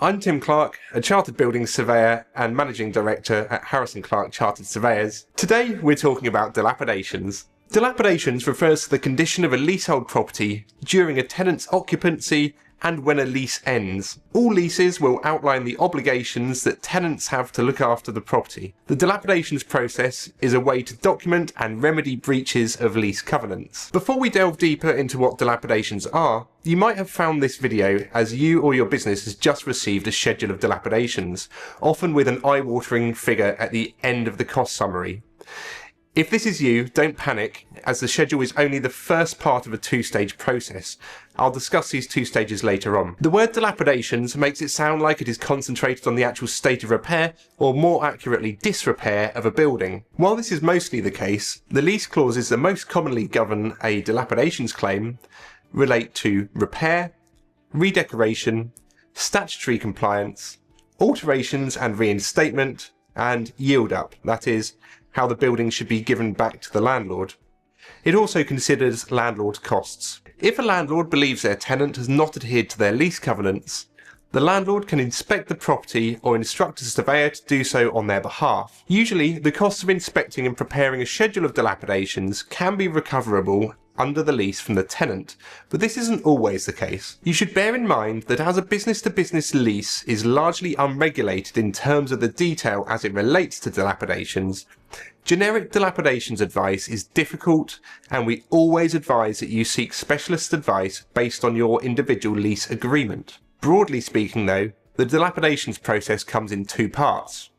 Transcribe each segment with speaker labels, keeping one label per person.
Speaker 1: I'm Tim Clarke, a Chartered Building Surveyor and Managing Director at RICS Chartered Surveyors. Today we're talking about dilapidations. Dilapidations refers to the condition of a leasehold property during a tenant's occupancy and when a lease ends. All leases will outline the obligations that tenants have to look after the property. The dilapidations process is a way to document and remedy breaches of lease covenants. Before we delve deeper into what dilapidations are, you might have found this video as you or your business has just received a schedule of dilapidations, often with an eye-watering figure at the end of the cost summary. If this is you, don't panic, as the schedule is only the first part of a two-stage process. I'll discuss these two stages later on. The word dilapidations makes it sound like it is concentrated on the actual state of repair, or more accurately disrepair, of a building. While this is mostly the case, the lease clauses that most commonly govern a dilapidations claim relate to repair, redecoration, statutory compliance, alterations and reinstatement, and yield up, that is, how the building should be given back to the landlord. It also considers landlord costs. If a landlord believes their tenant has not adhered to their lease covenants, the landlord can inspect the property or instruct a surveyor to do so on their behalf. Usually, the costs of inspecting and preparing a schedule of dilapidations can be recoverable under the lease from the tenant, but this isn't always the case. You should bear in mind that as a business-to-business lease is largely unregulated in terms of the detail as it relates to dilapidations, generic dilapidations advice is difficult, and we always advise that you seek specialist advice based on your individual lease agreement. Broadly speaking though, the dilapidations process comes in two parts.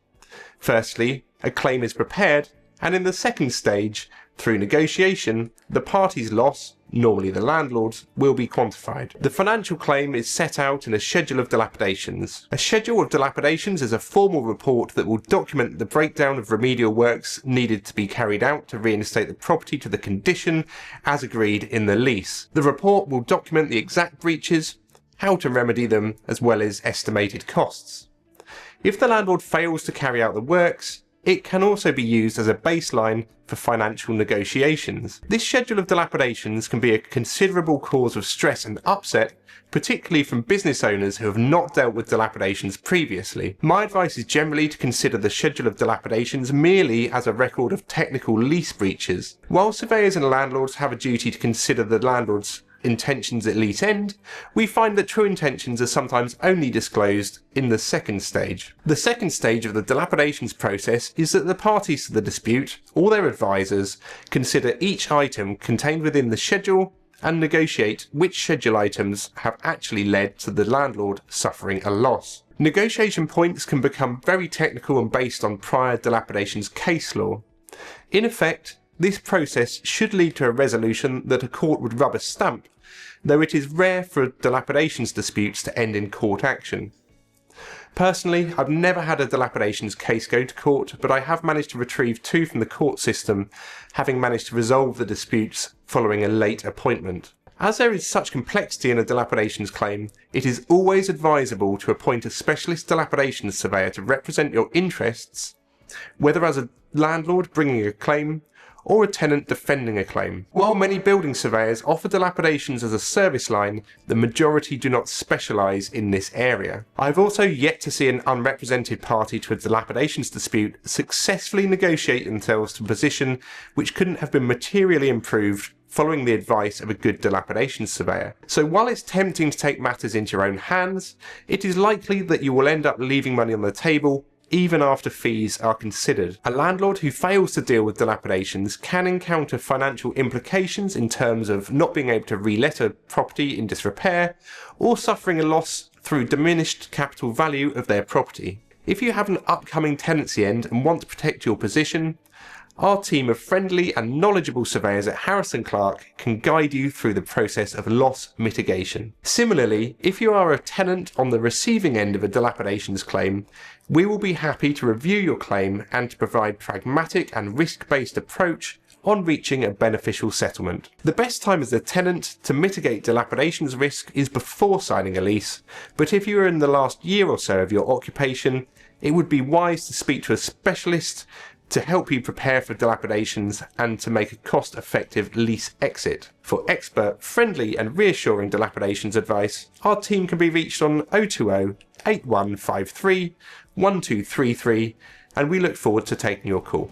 Speaker 1: Firstly, a claim is prepared, and in the second stage, through negotiation, the party's loss, normally the landlord's, will be quantified. The financial claim is set out in a schedule of dilapidations. A schedule of dilapidations is a formal report that will document the breakdown of remedial works needed to be carried out to reinstate the property to the condition as agreed in the lease. The report will document the exact breaches, how to remedy them, as well as estimated costs. If the landlord fails to carry out the works, it can also be used as a baseline for financial negotiations. This schedule of dilapidations can be a considerable cause of stress and upset, particularly from business owners who have not dealt with dilapidations previously. My advice is generally to consider the schedule of dilapidations merely as a record of technical lease breaches. While surveyors and landlords have a duty to consider the landlord's intentions at lease end, we find that true intentions are sometimes only disclosed in the second stage. The second stage of the dilapidations process is that the parties to the dispute, or their advisors, consider each item contained within the schedule and negotiate which schedule items have actually led to the landlord suffering a loss. Negotiation points can become very technical and based on prior dilapidations case law. In effect, this process should lead to a resolution that a court would rubber stamp, though it is rare for dilapidations disputes to end in court action. Personally, I've never had a dilapidations case go to court, but I have managed to retrieve two from the court system, having managed to resolve the disputes following a late appointment. As there is such complexity in a dilapidations claim, it is always advisable to appoint a specialist dilapidations surveyor to represent your interests, whether as a landlord bringing a claim or a tenant defending a claim. While many building surveyors offer dilapidations as a service line, the majority do not specialise in this area. I have also yet to see an unrepresented party to a dilapidations dispute successfully negotiate themselves to a position which couldn't have been materially improved following the advice of a good dilapidations surveyor. So while it's tempting to take matters into your own hands, it is likely that you will end up leaving money on the table even after fees are considered. A landlord who fails to deal with dilapidations can encounter financial implications in terms of not being able to re-let a property in disrepair, or suffering a loss through diminished capital value of their property. If you have an upcoming tenancy end and want to protect your position, our team of friendly and knowledgeable surveyors at Harris & Clarke can guide you through the process of loss mitigation. Similarly, if you are a tenant on the receiving end of a dilapidations claim, we will be happy to review your claim and to provide pragmatic and risk-based approach on reaching a beneficial settlement. The best time as a tenant to mitigate dilapidations risk is before signing a lease, but if you are in the last year or so of your occupation, it would be wise to speak to a specialist to help you prepare for dilapidations and to make a cost-effective lease exit. For expert, friendly and reassuring dilapidations advice, our team can be reached on 020 8153 1233, and we look forward to taking your call.